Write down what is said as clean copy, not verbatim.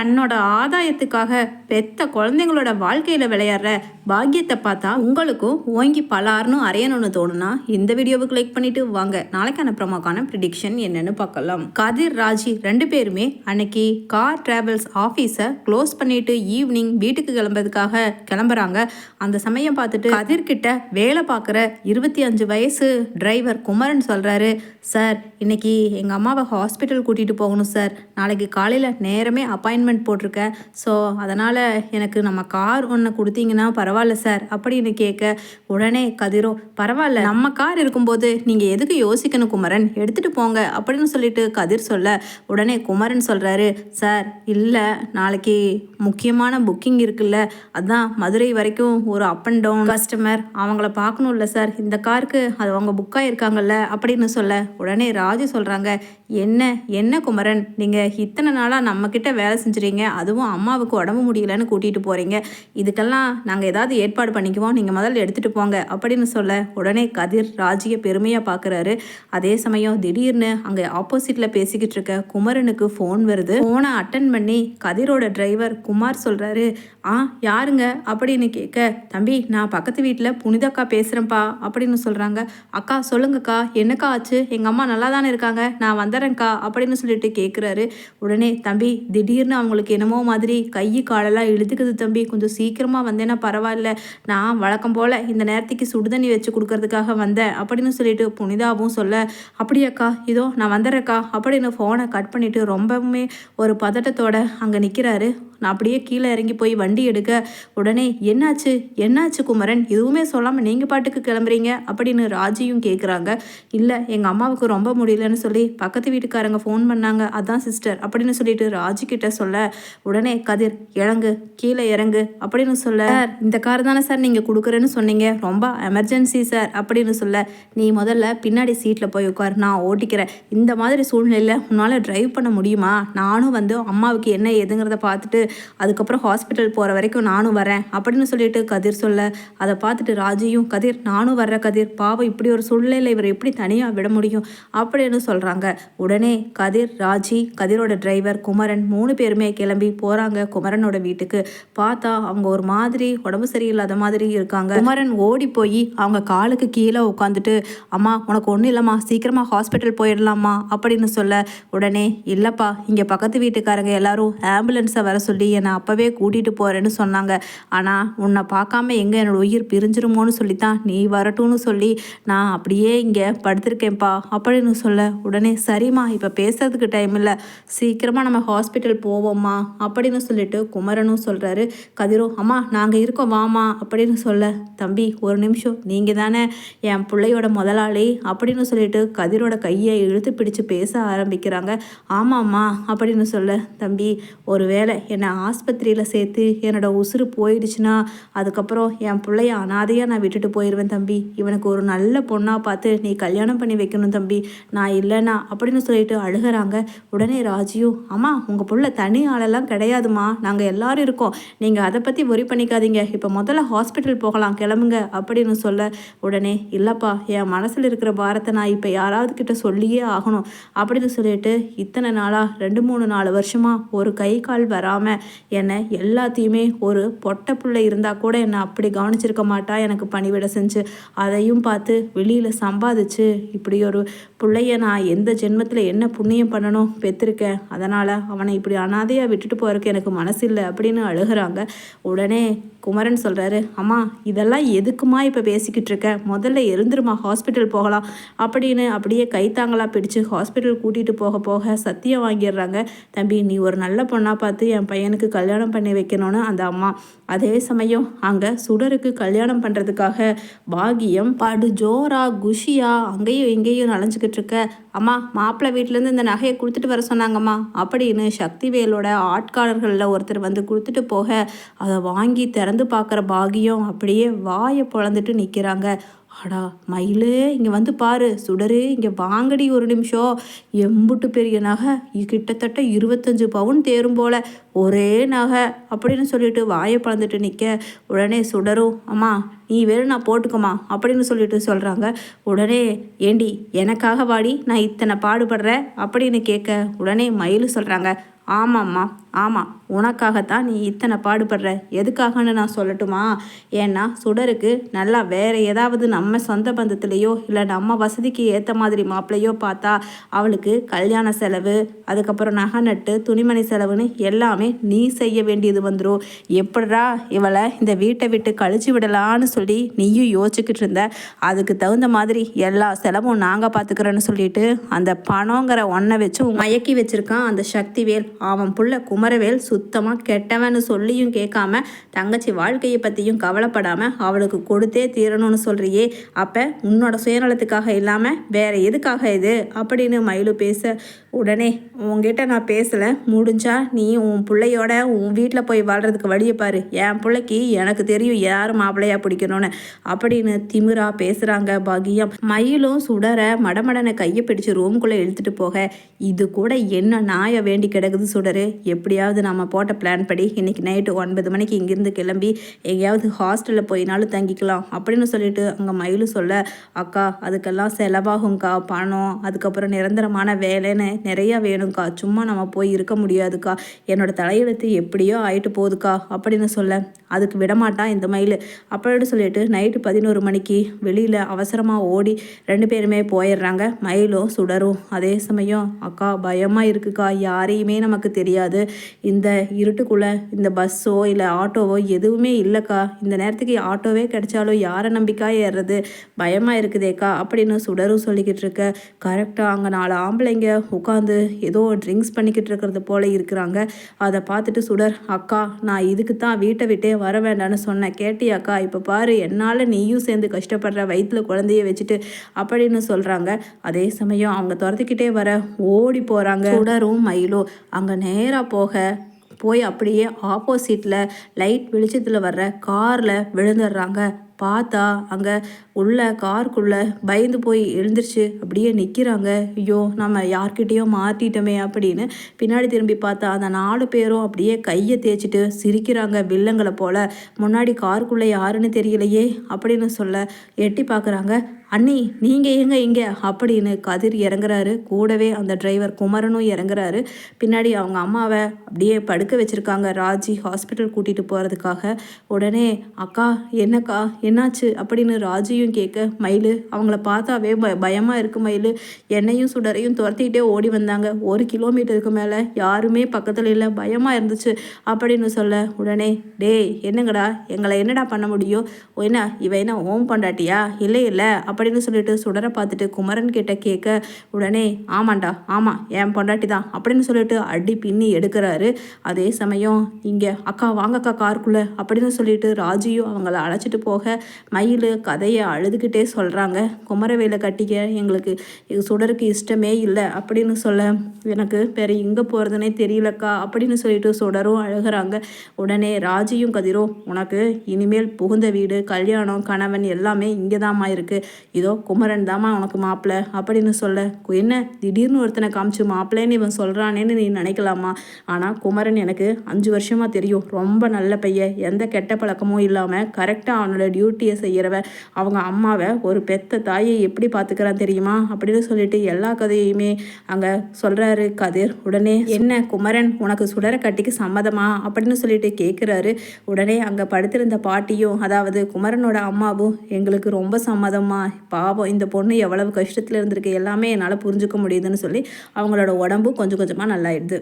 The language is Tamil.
தன்னோட ஆதாயத்துக்காக பெத்த குழந்தைங்களோட வாழ்க்கையில விளையாடுற பாக்கியத்தை பார்த்தா உங்களுக்கும் ஓங்கி பலார்னு அறையணும்னு தோணுனா இந்த வீடியோவுக்கு லைக் பண்ணிட்டு வாங்க நாளைக்கான ப்ரோமோக்கான ப்ரிடிக்ஷன் என்னன்னு பார்க்கலாம். கதிர் ராஜி 2 பேருமே அன்னைக்கு கார் டிராவல்ஸ் ஆஃபீஸை க்ளோஸ் பண்ணிட்டு ஈவினிங் வீட்டுக்கு கிளம்புறாங்க. அந்த சமயம் பார்த்துட்டு கதிர் கிட்ட வேலை பார்க்குற 25 வயசு டிரைவர் குமரன் சொல்றாரு, சார் இன்னைக்கு எங்கள் அம்மாவை ஹாஸ்பிட்டல் கூட்டிகிட்டு போகணும் சார், நாளைக்கு காலையில் நேரமே அப்பாயின்மெண்ட் போட்டிருக்கேன், ஸோ அதனால் எனக்கு நம்ம கார் ஒன்று கொடுத்தீங்கன்னா பரவாயில்ல சார் அப்படின்னு கேட்க உடனே கதிரோ, பரவாயில்ல நம்ம கார் இருக்கும்போது நீங்கள் எதுக்கு யோசிக்கணும் குமரன், எடுத்துகிட்டு போங்க அப்படின்னு சொல்லிட்டு கதிர் சொல்ல உடனே குமரன் சொல்கிறாரு, சார் இல்லை நாளைக்கு முக்கியமான புக்கிங் இருக்குல்ல, அதான் மதுரை வரைக்கும் ஒரு அப் அண்ட் டவுன் கஸ்டமர் அவங்கள பார்க்கணும்ல சார், இந்த காருக்கு அது அவங்க புக்காக இருக்காங்கல்ல அப்படின்னு சொல்ல உடனே ராஜு சொல்கிறாங்க, என்ன குமரன் நீங்கள் இத்தனை நாளாக நம்மக்கிட்ட வேலை செஞ்சுறீங்க, அதுவும் அம்மாவுக்கு உடம்பு முடியலன்னு கூட்டிகிட்டு போகிறீங்க, இதுக்கெல்லாம் நாங்கள் ஏதாவது ஏற்பாடு பண்ணிக்குவோம், நீங்கள் முதல்ல எடுத்துகிட்டு போங்க அப்படின்னு சொல்ல உடனே கதிர் ராஜியை பெருமையாக பார்க்குறாரு. அதே சமயம் திடீர்னு அங்கே ஆப்போசிட்டில் பேசிக்கிட்டு இருக்க குமரனுக்கு ஃபோன் வருது. ஃபோனை அட்டன் பண்ணி கதிரோட டிரைவர் குமார் சொல்கிறாரு, யாருங்க அப்படின்னு கேட்க, தம்பி நான் பக்கத்து வீட்டில் புனிதக்கா பேசுகிறேன்ப்பா அப்படின்னு சொல்கிறாங்க. அக்கா சொல்லுங்கக்கா, என்னக்கா ஆச்சு, எங்கள் அம்மா நல்லா தானே இருக்காங்க, நான் வந்துடுறேன்க்கா அப்படின்னு சொல்லிட்டு கேட்குறாரு. உடனே தம்பி திடீர்னு அவங்களுக்கு என்னமோ மாதிரி கை காலெல்லாம் இழுத்துக்குது தம்பி, கொஞ்சம் சீக்கிரமாக வந்தேன்னா பரவாயில்ல, நான் வழக்கம் போல் இந்த நேரத்துக்கு சுடுதண்ணி வச்சு கொடுக்கறதுக்காக வந்தேன் அப்படின்னு சொல்லிட்டு புனிதாவும் சொல்ல, அப்படியாக்கா இதோ நான் வந்துடுறேக்கா அப்படின்னு ஃபோனை கட் பண்ணிவிட்டு ரொம்பவுமே ஒரு பதட்டத்தோட அங்கே நிற்கிறாரு. நான் அப்படியே கீழே இறங்கி போய் வண்டி எடுக்க உடனே என்னாச்சு குமரன், எதுவுமே சொல்லாமல் நீங்கள் பாட்டுக்கு கிளம்புறீங்க அப்படின்னு ராஜியும் கேட்குறாங்க. இல்லை எங்கள் அம்மாவுக்கு ரொம்ப முடியலன்னு சொல்லி பக்கத்து வீட்டுக்காரங்க ஃபோன் பண்ணாங்க, அதான் சிஸ்டர் அப்படின்னு சொல்லிட்டு ராஜி கிட்ட சொல்ல உடனே கதிர் கீழே இறங்கு அப்படின்னு சொல்ல, சார் இந்த கார் தானே சார் நீங்கள் கொடுக்குறேன்னு சொன்னீங்க, ரொம்ப எமர்ஜென்சி சார் அப்படின்னு சொல்ல, நீ முதல்ல பின்னாடி சீட்டில் போய் உட்கார், நான் ஓட்டிக்கிறேன், இந்த மாதிரி சூழ்நிலையில் உன்னால் டிரைவ் பண்ண முடியுமா, நானும் வந்து அம்மாவுக்கு என்ன ஏதுங்கிறத பார்த்துட்டு அதுக்கப்புறம் ஹாஸ்பிட்டல் போகிற வரைக்கும் நானும் வரேன் அப்படின்னு சொல்லிட்டு கதிர் சொல்ல, அதை பார்த்துட்டு ராஜியும், கதிர் நானும் வர்ற கதிர், பாவம் இப்படி ஒரு சூழ்நிலையில் இவர் எப்படி தனியாக விட முடியும் அப்படின்னு சொல்கிறாங்க. உடனே கதிர் ராஜி கதிரோட டிரைவர் குமரன் 3 பேருமே கிளம்பி போகிறாங்க குமரனோட வீட்டுக்கு. பார்த்தா அவங்க ஒரு மாதிரி உடம்பு சரியில்லாத மாதிரி இருக்காங்க. குமரன் ஓடி போய் அவங்க காலுக்கு கீழே உட்காந்துட்டு, அம்மா உனக்கு ஒன்றும் இல்லைம்மா, சீக்கிரமாக ஹாஸ்பிட்டல் போயிடலாமா அப்படின்னு சொல்ல உடனே, இல்லைப்பா இங்கே பக்கத்து வீட்டுக்காரங்க எல்லாரும் ஆம்புலன்ஸை வர சொல்லி என்னை அப்போவே கூட்டிகிட்டு போகிறேன்னு சொன்னாங்க, ஆனால் உன்னை பார்க்காம எங்கே என்னோட உயிர் பிரிஞ்சிருமோன்னு சொல்லித்தான் நீ வரட்டும்னு சொல்லி நான் அப்படியே இங்கே படுத்திருக்கேன்ப்பா அப்படின்னு சொல்ல உடனே, சரிம்மா இப்போ பேசுறதுக்கு டைம் இல்லை, சீக்கிரமாக நம்ம ஹாஸ்பிட்டல் போவோம்மா அப்படின்னு சொல்லிட்டு குமரனும் சொல்கிறாரு. கதிரோ, அம்மா நாங்கள் இருக்கோம் வாமா அப்படின்னு சொல்ல, தம்பி ஒரு நிமிஷம், நீங்கள் தானே என் பிள்ளையோட முதலாளி அப்படின்னு சொல்லிட்டு கதிரோட கையை இழுத்து பிடிச்சு பேச ஆரம்பிக்கிறாங்க. ஆமாம்மா அப்படின்னு சொல்ல, தம்பி ஒரு வேளை என்னை ஆஸ்பத்திரியில் சேர்த்து என்னோட உசுறு போயிடுச்சுன்னா அதுக்கப்புறம் என் பிள்ளைய அனாதையாக நான் விட்டுட்டு போயிடுவேன் தம்பி, இவனுக்கு ஒரு நல்ல பொண்ணாக பார்த்து நீ கல்யாணம் பண்ணி வைக்கணும் தம்பி, நான் இல்லைனா அப்படின்னு சொல்லிட்டு அழுகிறாங்க. உடனே ராஜியும், அம்மா உங்கள் பிள்ளை தனி ஆளெல்லாம் கிடையாதுமா, நாங்கள் எல்லாரும் இருக்கோம், நீங்கள் அதை பற்றி ஒரி பண்ணிக்காதீங்க, இப்போ முதல்ல ஹாஸ்பிட்டல் போகலாம் கிளம்புங்க அப்படின்னு சொல்ல உடனே, இல்லைப்பா என் மனசில் இருக்கிற பாரத்தை நான் இப்போ யாராவது கிட்ட சொல்லியே ஆகணும் அப்படின்னு சொல்லிட்டு இத்தனை நாளாக 2-3-4 வருஷமாக ஒரு கை கால் வராமல் என்னை எல்லாத்தையுமே ஒரு பொட்டை பிள்ளை இருந்தால் கூட என்னை அப்படி கவனிச்சிருக்க மாட்டா, எனக்கு பணிவிட செஞ்சு அதையும் பார்த்து வெளியில் சம்பாதிச்சு இப்படி ஒரு பிள்ளைய நான் எந்த ஜென்மத்தில் என்ன புண்ணியம் பண்ணணும் பெற்றிருக்கேன், அதனால் அவனை இப்படி அனாதையாக விட்டுட்டு போகிறதுக்கு எனக்கு மனசு இல்லை அப்படின்னு அழுகிறாங்க. உடனே குமரன் சொல்கிறாரு, அம்மா இதெல்லாம் எதுக்குமா இப்போ பேசிக்கிட்டு இருக்க, முதல்ல எழுந்துருமா ஹாஸ்பிட்டல் போகலாம் அப்படின்னு அப்படியே கைத்தாங்களாக பிடிச்சு ஹாஸ்பிட்டல் கூட்டிகிட்டு போக சத்தியம் வாங்கிடுறாங்க. தம்பி நீ ஒரு நல்ல பொண்ணாக பார்த்து என் பையனுக்கு கல்யாணம் பண்ணி வைக்கணும்னு அந்த அம்மா. அதே சமயம் அங்கே சுடருக்கு கல்யாணம் பண்ணுறதுக்காக பாகியம் படு ஜோரா குஷியா அங்கேயும் இங்கேயும் நனைஞ்சிக்கிட்டு இருக்க, அம்மா மாப்பிள்ளை வீட்டிலேருந்து இந்த நகையை கொடுத்துட்டு வர சொன்னாங்கம்மா அப்படின்னு சக்திவேலோட ஆட்காரர்களில் ஒருத்தர் வந்து கொடுத்துட்டு போக அதை வாங்கி திறந்து பார்க்குற பாகியம் அப்படியே வாயை பொழந்துட்டு நிற்கிறாங்க. அடா மயிலு இங்கே வந்து பாரு, சுடரு இங்கே வாங்கடி ஒரு நிமிஷம், எம்புட்டு பெரிய நகை, கிட்டத்தட்ட 25 பவுன் தேரும் போல ஒரே நகை அப்படின்னு சொல்லிட்டு வாயை பழந்துட்டு நிற்க உடனே சுடரும், அம்மா நீ வேறு நான் போட்டுக்கோமா அப்படின்னு சொல்லிட்டு சொல்கிறாங்க. உடனே ஏண்டி எனக்காக வாடி நான் இத்தனை பாடுபடுற அப்படின்னு கேட்க உடனே மயில் சொல்கிறாங்க, ஆமாம்மா ஆமாம், உனக்காகத்தான் நீ இத்தனை பாடுபடுற. எதுக்காகன்னு நான் சொல்லட்டுமா? ஏன்னா சுடருக்கு நல்லா வேற ஏதாவது நம்ம சொந்த பந்தத்துலேயோ இல்லை நம்ம வசதிக்கு ஏற்ற மாதிரி மாப்பிள்ளையோ பார்த்தா அவளுக்கு கல்யாண செலவு, அதுக்கப்புறம் நகை நட்டு, துணிமணி செலவுன்னு எல்லாமே நீ செய்ய வேண்டியது வந்துடும். எப்படா இவளை இந்த வீட்டை விட்டு கழிச்சு விடலான்னு சொல்லி நீயும் யோசிச்சுக்கிட்டு இருந்த. அதுக்கு தகுந்த மாதிரி எல்லா செலவும் நாங்கள் பார்த்துக்கிறோன்னு சொல்லிட்டு அந்த பணங்கிற ஒன்றை வச்சு மயக்கி வச்சிருக்கான் அந்த சக்திவேல். அவன் புள்ள குமரவேல் சுத்தமாக கெட்டவன்னு சொல்லியும் கேட்காம தங்கச்சி வாழ்க்கையை பற்றியும் கவலைப்படாமல் அவளுக்கு கொடுத்தே தீரணும்னு சொல்கிறியே, அப்போ உன்னோட சுயநலத்துக்காக இல்லாமல் வேற எதுக்காக இது அப்படின்னு மயிலு பேச, உடனே உங்ககிட்ட நான் பேசலை, முடிஞ்சா நீ உன் பிள்ளையோட உன் வீட்டில் போய் வாழ்கிறதுக்கு வழியை பாரு, என் பிள்ளைக்கு எனக்கு தெரியும் யார் மாப்பிள்ளையா பிடிக்கணும்னு அப்படின்னு திமிரா பேசுகிறாங்க பாகியம். மயிலும் சுடர மடமடனை கையை பிடிச்சு ரூம்குள்ளே இழுத்துட்டு போக, இது கூட என்ன நாயை வேண்டி கிடக்குது சுடரு, எப்படியாவது நம்ம போட்ட பிளான் படி இன்றைக்கி நைட்டு 9 மணிக்கு இங்கேருந்து கிளம்பி எங்கேயாவது ஹாஸ்டலில் போயினாலும் தங்கிக்கலாம் அப்படின்னு சொல்லிட்டு அங்கே மயிலும் சொல்ல, அக்கா அதுக்கெல்லாம் செலவாகும்க்கா, பணம், அதுக்கப்புறம் நிரந்தரமான வேலைன்னு நிறையா வேணும்க்கா, சும்மா நம்ம போய் இருக்க முடியாதுக்கா, என்னோட தலையெழுத்து எப்படியோ ஆயிட்டு போகுதுக்கா அப்படின்னு சொல்ல, அதுக்கு விடமாட்டான் இந்த மயில். அப்படின்னு சொல்லிட்டு நைட்டு 11 மணிக்கு வெளியில் அவசரமாக ஓடி 2 பேருமே போயிடுறாங்க, மயிலும் சுடரும். அதே சமயம் அக்கா பயமாக இருக்குக்கா, யாரையுமே நமக்கு தெரியாது, இந்த இருட்டுக்குள்ளே இந்த பஸ்ஸோ இல்லை ஆட்டோவோ எதுவுமே இல்லைக்கா, இந்த நேரத்துக்கு ஆட்டோவே கிடைச்சாலும் யாரை நம்பிக்கா ஏறுறது, பயமாக இருக்குதேக்கா அப்படின்னு சுடரும் சொல்லிக்கிட்டு இருக்க, கரெக்டாக அங்கே 4 ஆம்பளைங்க உட்காந்து ஏதோ ட்ரிங்க்ஸ் பண்ணிக்கிட்டு இருக்கிறது போல இருக்கிறாங்க. அதை பார்த்துட்டு சுடர், அக்கா நான் இதுக்கு தான் வீட்டை விட்டே வர வேண்டான்னு சொன்னேன், கேட்டியாக்கா, இப்போ பாரு என்னால் நீயும் சேர்ந்து கஷ்டப்படுற, வயிற்றில் குழந்தைய வச்சுட்டு அப்படின்னு சொல்கிறாங்க. அதே சமயம் அவங்க துரத்துக்கிட்டே வர ஓடி போகிறாங்க சுடரும் மயிலும். அங்கே நேராக போய் அப்படியே ஆப்போசிட்டில் லைட் வெளிச்சத்தில் வர்ற காரில் விழுந்துடுறாங்க. பார்த்தா அங்கே உள்ள காருக்குள்ளே பயந்து போய் எழுந்திரிச்சு அப்படியே நிற்கிறாங்க. ஐயோ நம்ம யார்கிட்டேயோ மாட்டிட்டோமே அப்படின்னு பின்னாடி திரும்பி பார்த்தா அந்த 4 பேரும் அப்படியே கையை தேய்ச்சிட்டு சிரிக்கிறாங்க வில்லங்களை போல். முன்னாடி காருக்குள்ளே யாருன்னு தெரியலையே அப்படின்னு சொல்ல எட்டி பார்க்குறாங்க. அண்ணி நீங்கள் எங்க இங்கே அப்படின்னு கதிர் இறங்குறாரு, கூடவே அந்த டிரைவர் குமரனும் இறங்குறாரு. பின்னாடி அவங்க அம்மாவை அப்படியே படுக்க வச்சுருக்காங்க ராஜி ஹாஸ்பிட்டல் கூட்டிகிட்டு போகிறதுக்காக. உடனே அக்கா என்னக்கா என்னாச்சு அப்படின்னு ராஜியும் கேட்க, மயில் அவங்கள பார்த்தாவே பயமாக இருக்கு மயில், என்னையும் சுடரையும் துரத்திக்கிட்டே ஓடி வந்தாங்க, 1 கிலோமீட்டருக்கு மேலே யாருமே பக்கத்தில் இல்லை, பயமாக இருந்துச்சு அப்படின்னு சொல்ல, உடனே டேய் என்னங்கடா எங்களை என்னடா பண்ண முடியும், என்ன இவ என்ன ஓம் பொண்டாட்டியா, இல்லை இல்லை அப்படின்னு சொல்லிட்டு சுடரை பார்த்துட்டு குமரன் கிட்ட கேட்க, உடனே ஆமாண்டா ஆமாம் என் பொண்டாட்டி தான் அப்படின்னு சொல்லிட்டு அடி பின்னி எடுக்கிறாரு. அதே சமயம் இங்கே அக்கா வாங்கக்கா காருக்குள்ளே அப்படின்னு சொல்லிட்டு ராஜியும் அவங்கள அழைச்சிட்டு போக, மயில் கதையை அழுதுகிட்டே சொல்கிறாங்க, குமரவேலை கட்டிக்க எங்களுக்கு சுடருக்கு இஷ்டமே இல்லை அப்படின்னு சொல்ல, எனக்கு வேறு எங்கே போகிறதுனே தெரியலக்கா அப்படின்னு சொல்லிட்டு சுடரும் அழுகிறாங்க. உடனே ராஜியும் கதிரும், உனக்கு இனிமேல் புகுந்த வீடு, கல்யாணம், கணவன் எல்லாமே இங்கே தாம்மா இருக்குது, இதோ குமரன் தாம்மா உனக்கு மாப்பிள்ளை அப்படின்னு சொல்ல, என்ன திடீர்னு ஒருத்தனை காமிச்சு மாப்பிள்ளைன்னு இவன் சொல்கிறானேன்னு நீ நினைக்கலாமா, ஆனால் குமரன் எனக்கு 5 வருஷமாக தெரியும், ரொம்ப நல்ல பையன், எந்த கெட்ட பழக்கமும் இல்லாமல் கரெக்டாக அவனோட டியூட்டியை செய்கிறவ, அவங்க அம்மாவை ஒரு பெத்த தாயை எப்படி பார்த்துக்கிறான் தெரியுமா அப்படின்னு சொல்லிட்டு எல்லா கதையுமே அங்கே சொல்கிறாரு கதிர். உடனே என்ன குமரன் உனக்கு சுடர கட்டிக்கு சம்மதமா அப்படின்னு சொல்லிட்டு கேட்குறாரு. உடனே அங்கே படுத்திருந்த பாட்டியும் அதாவது குமரனோட அம்மாவும், எங்களுக்கு ரொம்ப சம்மதமா, பாவம் இந்த பொண்ணு எவ்வளவு கஷ்டத்தில் இருந்திருக்கு, எல்லாமே என்னால் புரிஞ்சுக்க முடியுதுன்னு சொல்லி அவங்களோட உடம்பும் கொஞ்சம் கொஞ்சமாக நல்லாயிடுது.